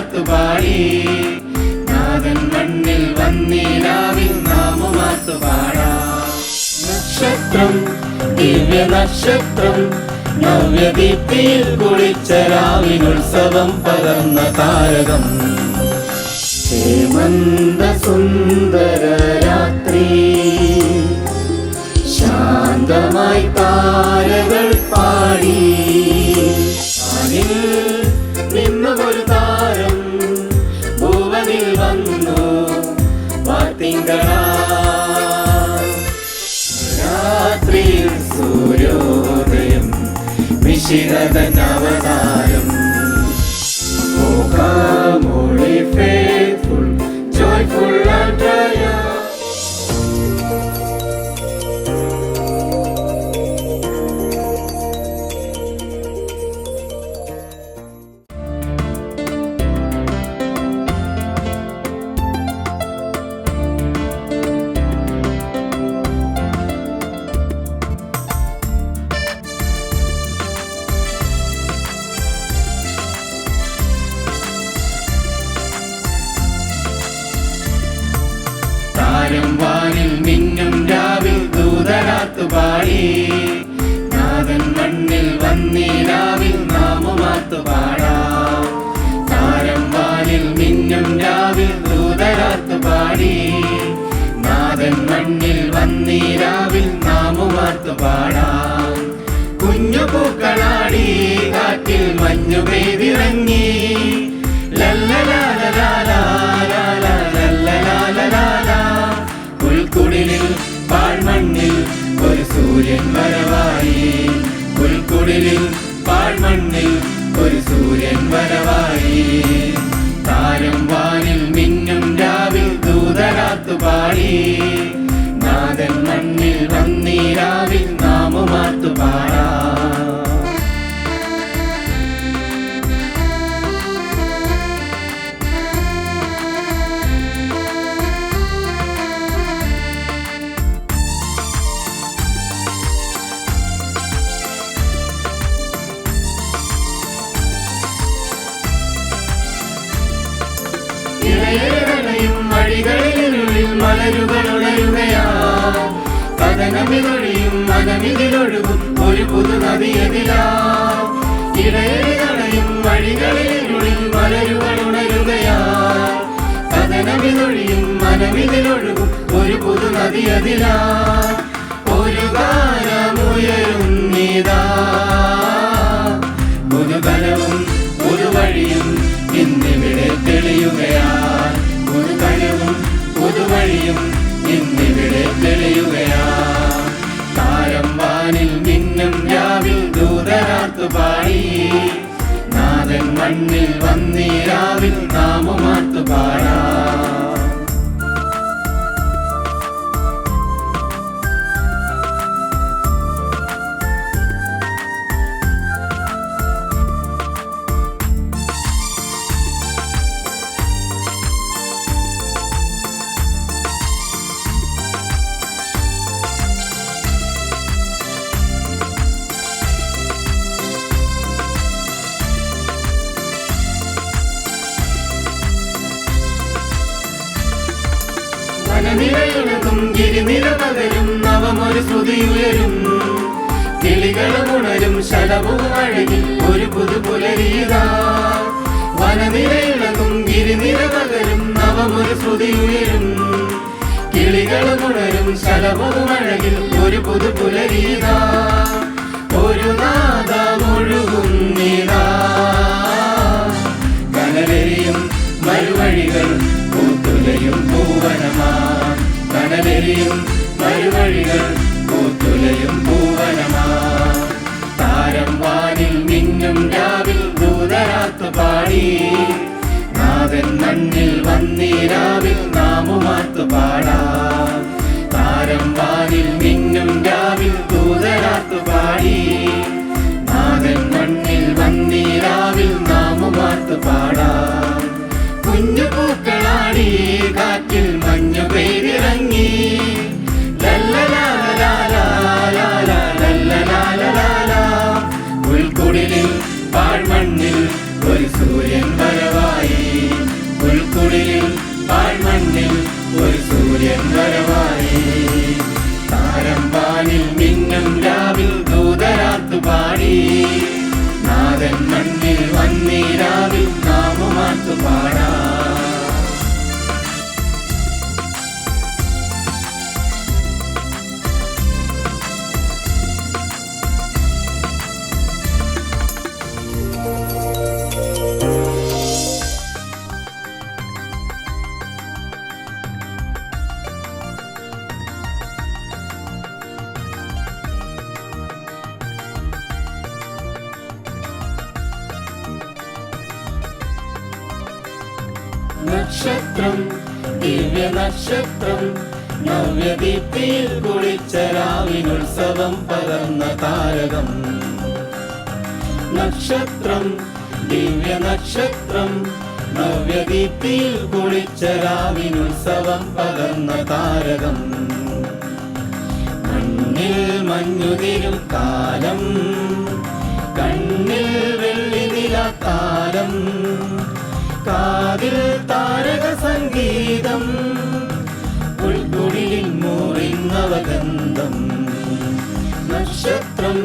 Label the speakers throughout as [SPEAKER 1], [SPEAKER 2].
[SPEAKER 1] ദൂതരാത്തുപാടി നാഥൻ മണ്ണിൽ വന്നീരാവിൽ നാമമാത്തുപാടാം. നക്ഷത്രം ദിവ്യ നക്ഷത്രം നവ്യദീപ്തിയിൽ കുളിച്ച രാവിനുത്സവം പകർന്ന താരകം. ഹേമന്ത സുന്ദര രാത്രി ശാന്തമായി താരകൾ പാടി. നിന്നൊരു താരം ഭൂവനിൽ വന്നു വാർത്തിങ്കളാ. രാത്രിയിൽ സൂര്യോദയം മിശിഹതൻ അവതാരം. Holy faithful, joyful and triumphant. വാനിൽ മിന്നും രാവിൽ ദൂതരാത്തുപാടി നാഥൻ മണ്ണിൽ വന്നീരാവിൽ നാമമാത്തുപാടാം. താരം വാനിൽ മിന്നും രാവിൽ ദൂതരാത്തുപാടി നാഥൻ മണ്ണിൽ വന്നീരാവിൽ നാമമാത്തുപാടാം. കുഞ്ഞു പൂക്കളാടി കാറ്റിൽ മഞ്ഞു പെയ്തിറങ്ങി. പുൽക്കുടിലിൽ പാഴ്മണ്ണിൽ ഒരു സൂര്യൻ വരവായി. പുൽക്കുടിലിൽ പാഴ്മണ്ണിൽ ഒരു സൂര്യൻ വരവായി. താരം വാനിൽ മിന്നും രാവിൽ ദൂതരാത്തുപാടി നാഥൻ മണ്ണിൽ വന്നീരാവിൽ നാമമാത്തുപാടാം. ഇടയറയും വഴികളിലുള്ളിൽ മലരുകളുണരുകയാ. കഥനമിതൊഴിയും മനമിതിലൊഴുകും ഒരു പുതു നദിയെതിലാ. ഇടയറയും വഴികളിലുള്ളിൽ മലരുകളുണരുകയാ. കഥനമിതൊഴിയും മനമിതിലൊഴുകും ഒരു പുതു നദിയെതിലാ. ഒരു ഗാനമുയരുന്നിതാ പുതുകലവും പുതുവഴിയും ഇന്നിവിടെ തെളിയുകയാൽ. പുതുകലവും പുതുവഴിയും ഇന്നിവിടെ തെളിയുകയാൽ. താരം വാനിൽ മിന്നും രാവിൽ ദൂതരാത്തുപാടി നാഥൻ മണ്ണിൽ വന്നീരാവിൽ നാമമാത്തുപാടാം. വനനിരയുണതും ഗിരിനിര പകരും നവമൊരു ശ്രുതിയുയരും. കിളികളുണരും ശലഭവും അഴകിൽ ഒരു പുതു പുലരീതാ. വനനിരയുണതും ഗിരിനിര പകരും നവമൊരു ശ്രുതിയുയരും. കിളികളുണരും ശലഭവും അഴകിൽ ഒരു പുതു പുലരീതാ. ഒരു നാദമൊഴുകുന്നിതാ കനലെരിയും മരുവഴികൾ പൂത്തുലയും പൂവനമാ. കനലെരിയും മരുവഴികൾ പൂത്തുലയും പൂവനമാ. താരം വാനിൽ മിന്നും രാവിൽ ദൂതരാത്തുപാടി നാഥൻ മണ്ണിൽ വന്നീരാവിൽ നാമമാത്തുപാടാം. താരം വാനിൽ മിന്നും രാവിൽ ദൂതരാത്തുപാടി നാഥൻ മണ്ണിൽ വന്നീരാവിൽ നാമമാത്തുപാടാം. കുഞ്ഞു പൂക്കളാടി കാറ്റിൽ മഞ്ഞു പെയ്തിറങ്ങി. പുൽക്കുടിലിൽ പാഴ്മണ്ണിൽ ഒരു സൂര്യൻ വരവായി. സൂര്യൻ വരവായി. താരമ്പാനിൽ മിന്നും രാവിൽ ദൂതരാത്തു പാടി. നാഥൻ മണ്ണിൽ വന്നീരാവിൽ നാമമാത്തു പാടാ. നക്ഷത്രം ദിവ്യ നക്ഷത്രം നവ്യദീപ്തിയിൽ കുളിച്ച രാവിനുത്സവം പകർന്ന താരകം. നക്ഷത്രം ദിവ്യ നക്ഷത്രം നവ്യദീപ്തിയിൽ കുളിച്ച രാവിനുത്സവം പകർന്ന താരകം. മണ്ണിൽ മഞ്ഞുതിരും കാലം കണ്ണിൽ വെള്ളി നിലാത്താരം. കാതിൽ താരക സംഗീതം ഉൾക്കുടിലിൽ മൂറിന്നവഗന്ധം. നക്ഷത്രം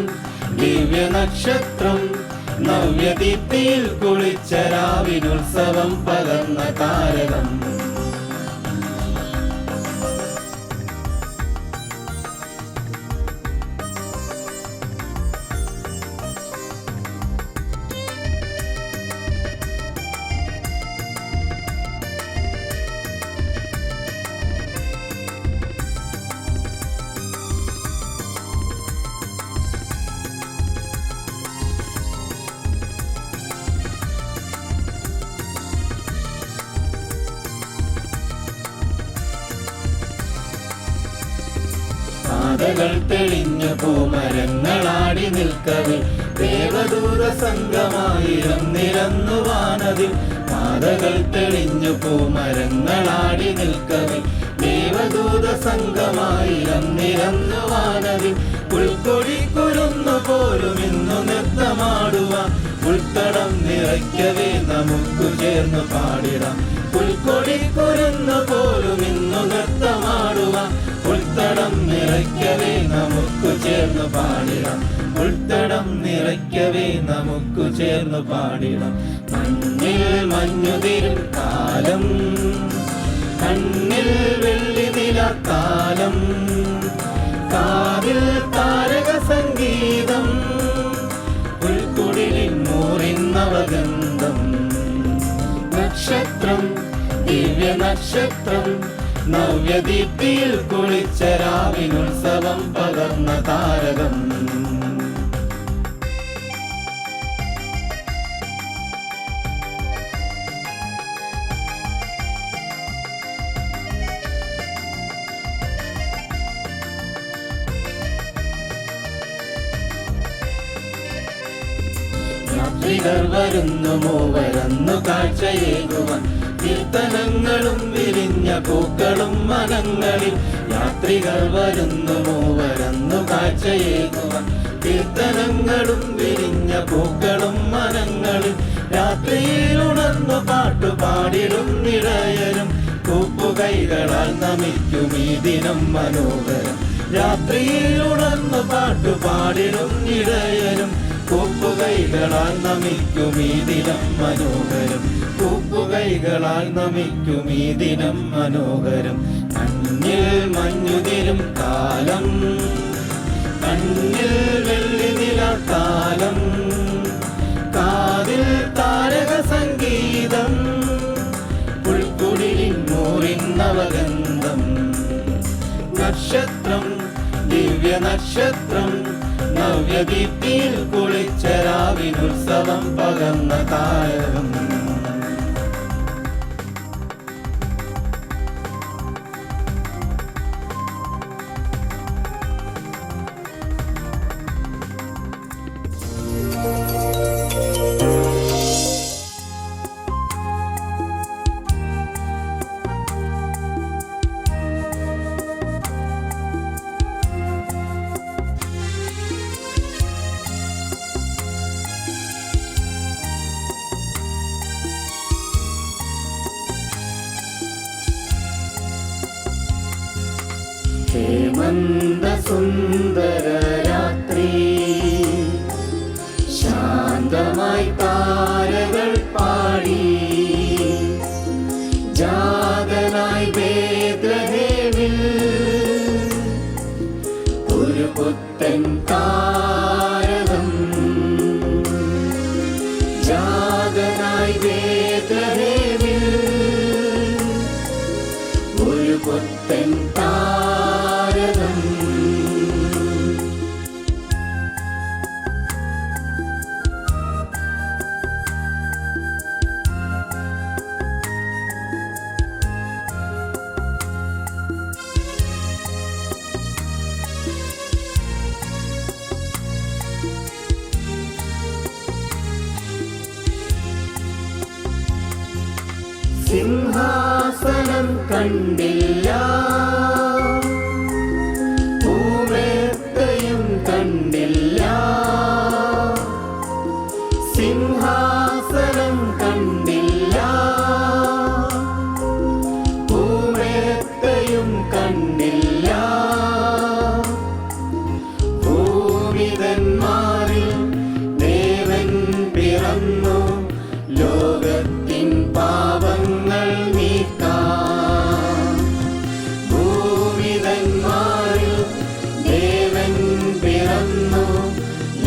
[SPEAKER 1] ദിവ്യ നക്ഷത്രം നവ്യദീപ്തിയിൽ കുളിച്ച രാവിനുത്സവം പകർന്ന താരകം. പാതകൾ തെളിഞ്ഞു പൂമരങ്ങളാടി നിൽക്കവേ ദേവദൂത സംഘമായിരം നിരന്നു വാനതിൽ. പാതകൾ തെളിഞ്ഞു പൂമരങ്ങളാടി നിൽക്കവേ ദേവദൂത സംഘമായിരം നിരന്നു വാനതിൽ. ഉൾക്കൊടി കുരുന്നു പോലും ഇന്നു നൃത്തമാടുവാൻ ഉൾത്തടം നിറയ്ക്കവേ നമുക്കു ചേർന്നു പാടിടാം. ഉൾക്കൊടി കുരുന്നു പോലും ഇന്നു നൃത്തമാടുവാൻ ഉൾത്തടം നിറയ്ക്കവേ നമുക്കു ചേർന്നു പാടിടാം. ഉൾത്തടം നിറയ്ക്കവേ നമുക്കു ചേർന്നു പാടിടാം. മഞ്ഞിൽ മഞ്ഞുതിരും കാലം കണ്ണിൽ വെള്ളി നിലാക്കാലം. കാതിൽ താരക സംഗീതം ഉൾക്കുടിലിൽ മൂറിന്നവഗന്ധം. നക്ഷത്രം ദിവ്യ നക്ഷത്രം നവ്യദീപ്തിയിൽ കുളിച്ച രാവിനുത്സവം പകർന്ന താരകം. യാത്രികർ വരുന്നു മൂവരന്നു കാഴ്ചയേകുവാൻ. കീർത്തനങ്ങളും വിരിഞ്ഞ പൂക്കളും മനങ്ങളിൽ. യാത്രികർ വരുന്നു മൂവരന്നു കാഴ്ചയേകുവാൻ. കീർത്തനങ്ങളും വിരിഞ്ഞ പൂക്കളും മനങ്ങളിൽ. രാത്രിയിൽ ഉണർന്നു പാട്ടുപാടിടും ഇടയരും കൂപ്പുകൈകളാൽ നമിക്കും ഈ ദിനം മനോഹരം. രാത്രിയിൽ ഉണർന്നു പാട്ടുപാടിടും ഇടയരും കൂപ്പുകൈകളാൽ നമിക്കും ഈ ദിനം മനോഹരം. കൂപ്പുകൈകളാൽ നമിക്കും ഈ ദിനം മനോഹരം. മഞ്ഞിൽ മഞ്ഞുതിരും കാലം കണ്ണിൽ വെള്ളി നിലാക്കാലം. കാതിൽ താരക സംഗീതം ഉൾക്കുടിലിൽ മൂറിന്നവഗന്ധം. നക്ഷത്രം ദിവ്യ നക്ഷത്രം നവ്യദീപ്തിയിൽ കുളിച്ച രാവിനുത്സവം പകർന്ന താരകം. ഹേമന്ത സുന്ദര രാത്രി ശാന്തമായി താരകൾ പാടി ജാതനായി ബേത്ലഹേമിൽ ഒരു പുത്തൻ താരകം ജാതനായി ബേത്ലഹേമിൽ ഒരു പുത്തൻ താരകം സിംഹാസനം കണ്ടില്ല ഭൂമേത്തയും കണ്ടില്ല സിംഹാസനം കണ്ടില്ല ഭൂമേത്തയും കണ്ടില്ല ഭൂമിതന്മാരിൽ ദേവൻ പിറന്നു ലോകത്തിൻ പാപങ്ങൾ നീക്കാം ഭൂമിതന്മാരിൽ ദേവൻ പിറന്നു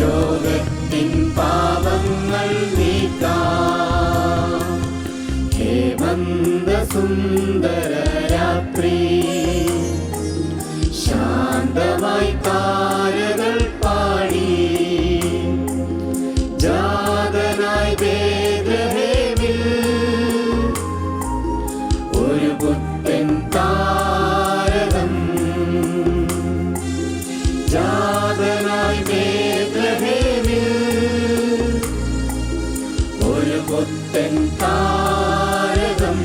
[SPEAKER 1] ലോകത്തിൻ പാപങ്ങൾ നീക്കാം ഹേമന്ത സുന്ദര രാത്രി ശാന്തമായി താരകൾ പാടി ജാതനായി ബേത്ലഹേമിൽ ഒരു പുത്തൻ താരകം ജാതനായി ബേത്ലഹേമിൽ ഒരു പുത്തൻ താരകം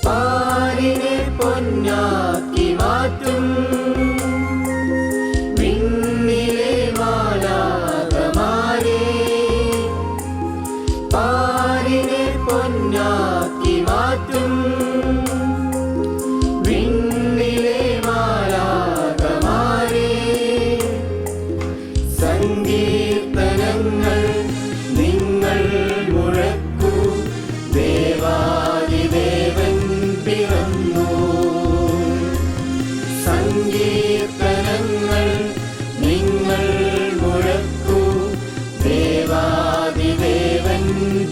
[SPEAKER 1] പാരിനെ പൊന്നാക്കി മാറ്റും വിണ്ണിലെ മാലാഖമാരെ പാരിനെ പൊന്നാക്കി മാറ്റും വിണ്ണിലെ മാലാഖമാരെ സങ്കീർത്തനങ്ങൾ നിങ്ങൾ മുഴക്കൂ ദേവാദിദേവൻ പിറന്നു സങ്കീർത്തനങ്ങൾ നിങ്ങൾ മുഴക്കൂ ദേവാദിദേവൻ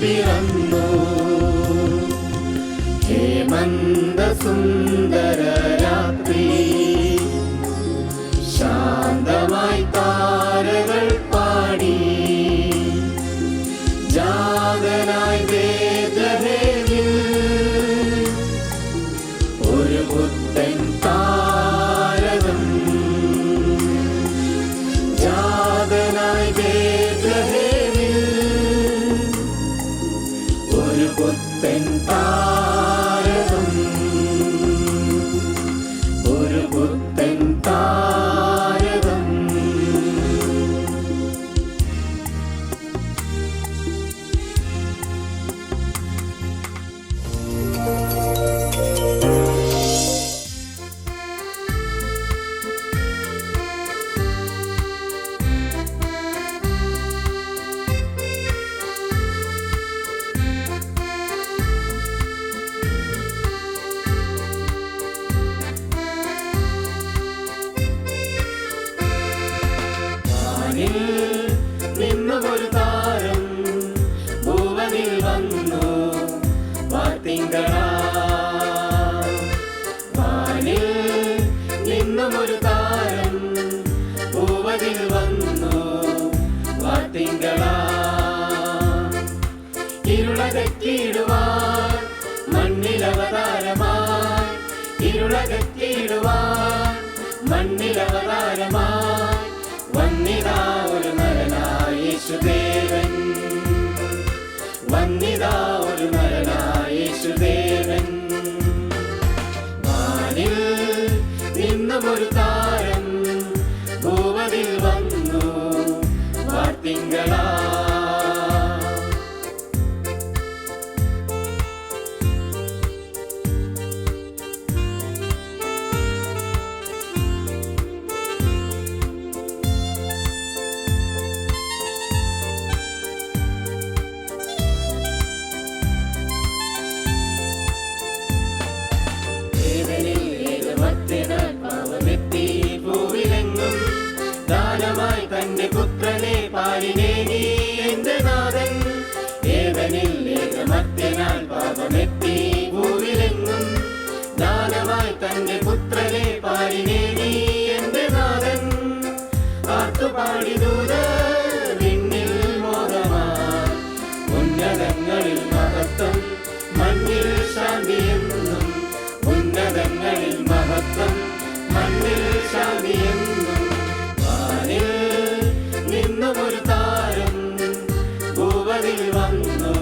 [SPEAKER 1] പിറന്നു ഹേമന്ത സുന്ദര രാത്രി ശാന്തമായി താരകൾ പാടി ജാതനായി ബേത്ലഹേമിൽ ഒരു പുത്തൻ താരകം ജാതനായി ബേത്ലഹേമിൽ ഒരു പുത്തൻ താരകം ഒരു പുത്തൻ താരകം നിന്നുമൊരു താരം ഭൂവനിൽ വന്നു വാർത്തിങ്കളാ വാനിൽ നിന്നുമൊരു താരം ഭൂവനിൽ വന്നു വാർത്തിങ്കളാ ഇരുളകറ്റിയിടുവാൻ മണ്ണിലവതാരമായി ഇരുളകറ്റിയിടുവാൻ മണ്ണിലവതാരമായി വന്നിതാ ഒരു നരനായ യേശുദേവൻ ഭൂവതിൽ വന്നു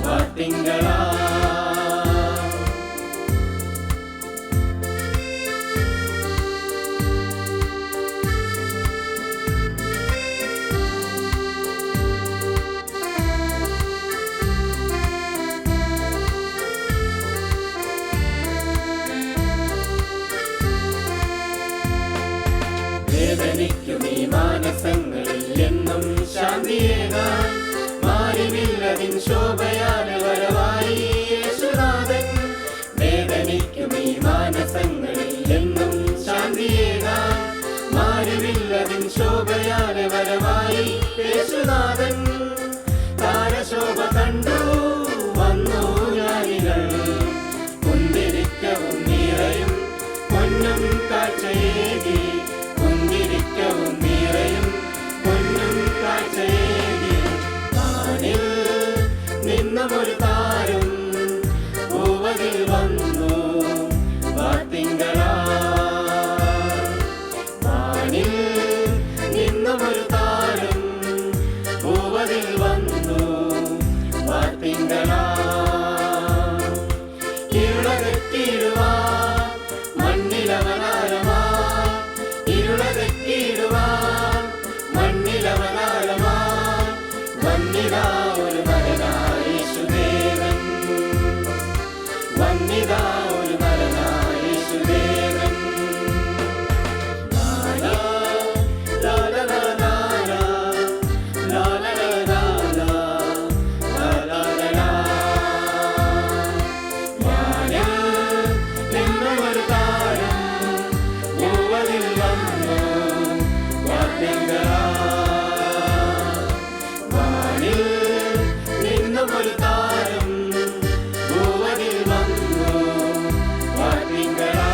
[SPEAKER 1] വാത്തിങ്കളാ. വേദനിക്കും ഈ മാനസങ്ങളിൽ എന്നും ശാന്തിയേകാൻ മാറിവില്ലതിൻ ശോഭയാലെ വരവായി യേശുനാഥൻ. വേദനിക്കും ഈ മാനസങ്ങളിൽ എന്നും ശാന്തിയേകാൻ മാറിവില്ലതിൻ ശോഭയാലെ വരവായി യേശുനാഥൻ. താരശോഭ കണ്ടു വന്നു ജ്ഞാനികൾ കുന്തിരിക്കവും നിറയും പൊന്നും കാഴ്ചയേകി. കുന്തിരിക്കവും നിറയും പൊന്നും കാഴ്ചയേകി. വാനിൽ നിന്നുമൊരു താരം ഭൂവതിൽ വന്നു വാത്തിങ്കളാ. വാനിൽ നിന്നുമൊരു താരം ഭൂവതിൽ വന്നു വാത്തിങ്കളാ. ഇരുളകറ്റിടുവാ മണ്ണിലവതാരമാ. ഇരുളകറ്റിടുവാ മണ്ണിലവതാരമാ. വന്നിതാ ഒരു നരനായ യേശുദേവൻ. വന്നിതാ ഒരു നരനായ യേശുദേവൻ. ലാലാ ലാലാ ലാലാ ലാലാ ലാലാ ലാലാ. വാനിൽ നിന്നുമൊരു താരം ഭൂവതിൽ വന്നു വാത്തിങ്കളാ. വാനിൽ നിന്നുമൊരു താരം ഭൂവതിൽ വന്നു വാത്തിങ്കളാ.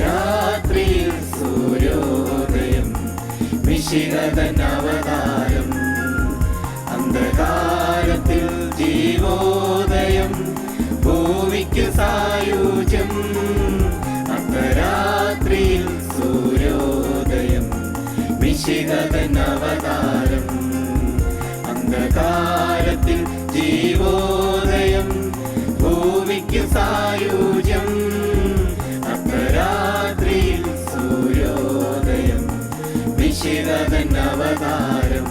[SPEAKER 1] രാത്രിയിൽ സൂര്യോദയം മിശിഹതൻ അവതാരം. അന്ധകാരത്തിൽ ജീവോദയം ഭൂമിക്ക് സായുജ്യം. അർദ്ധരാത്രിയിൽ സൂര്യോദയം മിശിഹതൻ അവതാരം. അന്ധകാരത്തിൽ ജീവോദയം ഭൂമിക്ക് സായുജ്യം. അർദ്ധരാത്രിയിൽ സൂര്യോദയം മിശിഹതൻ അവതാരം.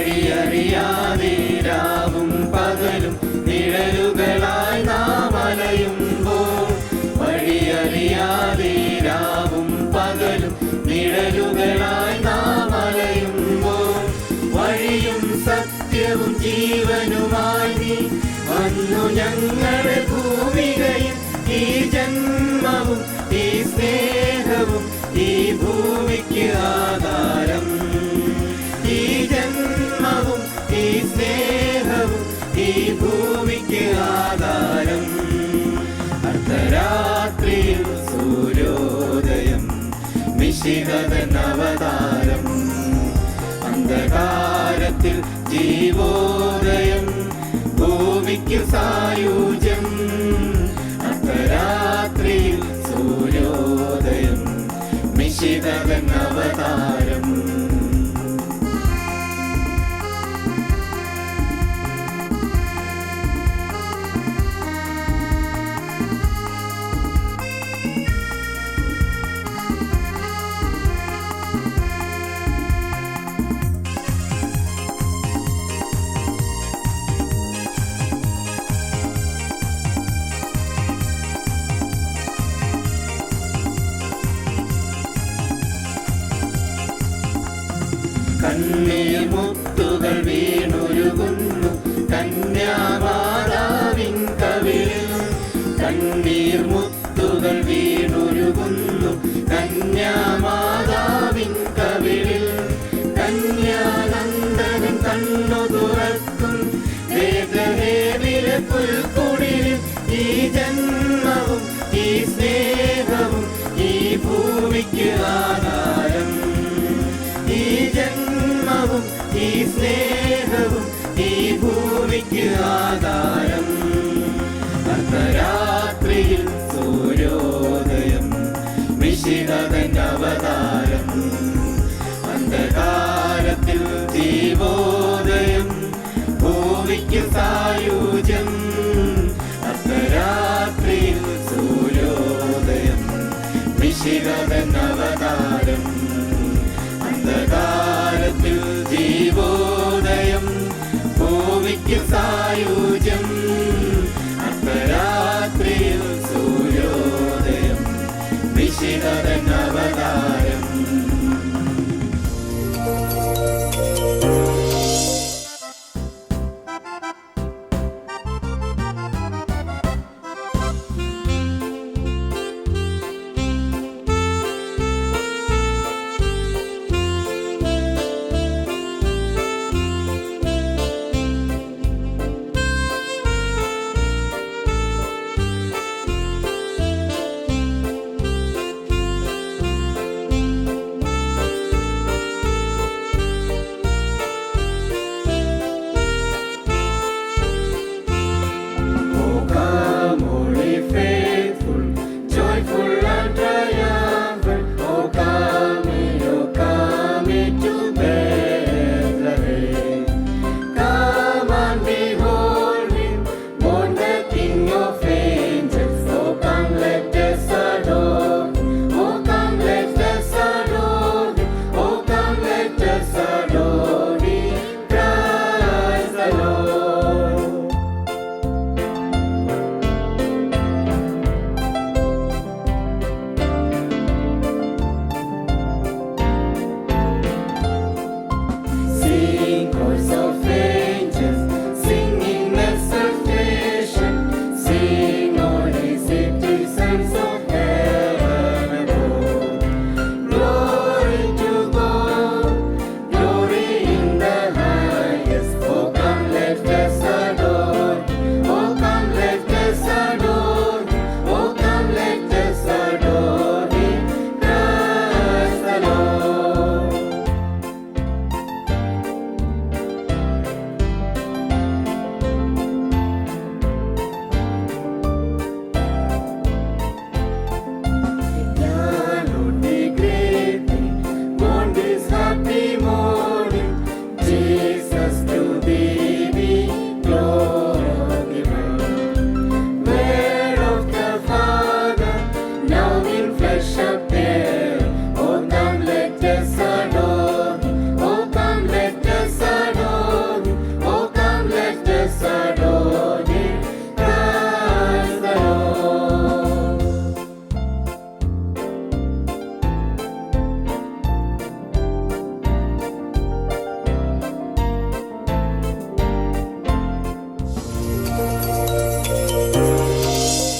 [SPEAKER 1] വഴിയറിയാതെ രാവും പകലും നിഴലുകളായി നാം അലയുമ്പോൾ. വഴിയറിയാതെ രാവും പകലും നിഴലുകളായി നാം അലയുമ്പോൾ. വഴിയും സത്യവും ജീവനുമായി നീ വന്നു ഞങ്ങളുടെ ഭൂമികയിൽ. ഈ ജന്മവും ഈ സ്നേഹവും ഈ ഭൂമിക്ക് ആധാരം. ഈ ജന്മവും ഈ സ്നേഹവും ഈ ഭൂമിക്ക് ആധാരം. അർദ്ധരാത്രിയിൽ സൂര്യോദയം മിശിഹതൻ അവതാരം. അന്ധകാരത്തിൽ ജീവോദയം ഭൂമിക്ക് സായുജ്യം. അർദ്ധരാത്രിയിൽ സൂര്യോദയം മിശിഹതൻ അവതാരം. കണ്ണീർ മുത്തുകൾ വീണുരുകുന്നു കന്യാമാതാവിൻ കവിളിൽ. കണ്ണീർ മുത്തുകൾ വീണുരുകുന്നു കന്യാമാതാവിൻ കവിളിൽ. കന്യാനന്ദനൻ കണ്ണു തുറക്കും വേദനേവിലെ പുൽക്കുടിലിൽ. ഈ ജന്മവും ഈ സ്നേഹവും ഈ ഭൂമിക്ക് ആധാരം. ഈ ജന്മവും ഈ സ്നേഹവും ഈ ഭൂമിക്ക് ആധാരം. അർദ്ധരാത്രിയിൽ സൂര്യോദയം മിശിഹതൻ അവതാരം. അന്ധകാരത്തിൽ ദീപോദയം ഭൂമിക്ക് സായുജ്യം. അർദ്ധരാത്രിയിൽ സൂര്യോദയം മിശിഹതൻ അവതാരം. അന്ധകാരത്തിൽ ദീപോദയം ഭൂമിക്ക് സായുജ്യം. അർദ്ധരാത്രിയിൽ സൂര്യോദയം മിശിഹതൻ അവതാരം.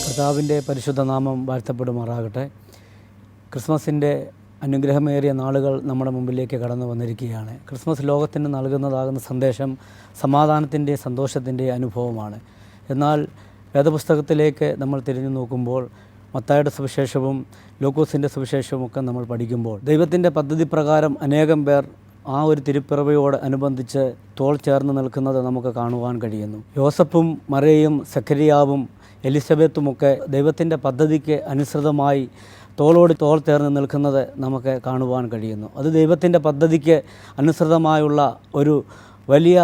[SPEAKER 2] കർത്താവിൻ്റെ പരിശുദ്ധ നാമം വാഴ്ത്തപ്പെടുമാറാകട്ടെ. ക്രിസ്മസിൻ്റെ അനുഗ്രഹമേറിയ നാളുകൾ നമ്മുടെ മുമ്പിലേക്ക് കടന്നു വന്നിരിക്കുകയാണ്. ക്രിസ്മസ് ലോകത്തിന് നൽകുന്നതാകുന്ന സന്ദേശം സമാധാനത്തിൻ്റെ സന്തോഷത്തിൻ്റെ അനുഭവമാണ്. എന്നാൽ വേദപുസ്തകത്തിലേക്ക് നമ്മൾ തിരിഞ്ഞു നോക്കുമ്പോൾ മത്തായിയുടെ സുവിശേഷവും ലൂക്കോസിൻ്റെ സുവിശേഷവും ഒക്കെ നമ്മൾ പഠിക്കുമ്പോൾ ദൈവത്തിൻ്റെ പദ്ധതി പ്രകാരം അനേകം പേർ ആ ഒരു തിരുപ്പിറവിയോട് അനുബന്ധിച്ച് തോൾ ചേർന്ന് നിൽക്കുന്നത് നമുക്ക് കാണുവാൻ കഴിയുന്നു. യോസഫും മറിയയും സഖരിയാവും എലിസബത്തുമൊക്കെ ദൈവത്തിൻ്റെ പദ്ധതിക്ക് അനുസൃതമായി തോളോട് തോൾ ചേർന്ന് നിൽക്കുന്നത് നമുക്ക് കാണുവാൻ കഴിയുന്നു. അത് ദൈവത്തിൻ്റെ പദ്ധതിക്ക് അനുസൃതമായുള്ള ഒരു വലിയ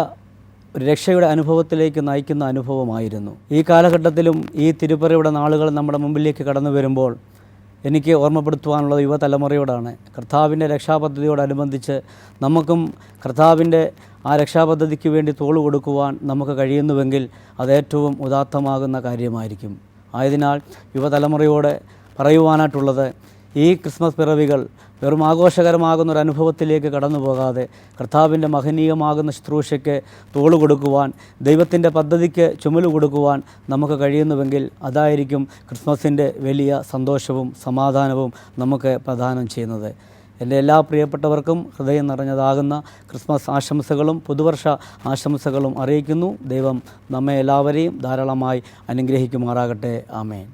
[SPEAKER 2] രക്ഷയുടെ അനുഭവത്തിലേക്ക് നയിക്കുന്ന അനുഭവമായിരുന്നു. ഈ കാലഘട്ടത്തിലും ഈ തിരുപ്പിറവിയുടെ നാളുകൾ നമ്മുടെ മുമ്പിലേക്ക് കടന്നു വരുമ്പോൾ എനിക്ക് ഓർമ്മപ്പെടുത്തുവാനുള്ളത് യുവതലമുറയോടാണ്. കർത്താവിൻ്റെ രക്ഷാപദ്ധതിയോടനുബന്ധിച്ച് നമുക്കും കർത്താവിൻ്റെ ആ രക്ഷാപദ്ധതിക്ക് വേണ്ടി തോള് കൊടുക്കുവാൻ നമുക്ക് കഴിയുന്നുവെങ്കിൽ അതേറ്റവും ഉദാത്തമാകുന്ന കാര്യമായിരിക്കും. ആയതിനാൽ യുവതലമുറയോട് പറയുവാനായിട്ടുള്ളത്, ഈ ക്രിസ്മസ് പിറവികൾ വെറും ആഘോഷകരമാകുന്ന ഒരു അനുഭവത്തിലേക്ക് കടന്നു പോകാതെ കർത്താവിൻ്റെ മഹനീയമാകുന്ന ശുശ്രൂഷയ്ക്ക് തോളു കൊടുക്കുവാൻ, ദൈവത്തിൻ്റെ പദ്ധതിക്ക് ചുമല് കൊടുക്കുവാൻ നമുക്ക് കഴിയുന്നുവെങ്കിൽ അതായിരിക്കും ക്രിസ്മസിൻ്റെ വലിയ സന്തോഷവും സമാധാനവും നമുക്ക് പ്രദാനം ചെയ്യുന്നത്. എൻ്റെ എല്ലാ പ്രിയപ്പെട്ടവർക്കും ഹൃദയം നിറഞ്ഞതാകുന്ന ക്രിസ്മസ് ആശംസകളും പുതുവർഷ ആശംസകളും അറിയിക്കുന്നു. ദൈവം നമ്മെ എല്ലാവരെയും ധാരാളമായി അനുഗ്രഹിക്കുമാറാകട്ടെ. ആമേൻ.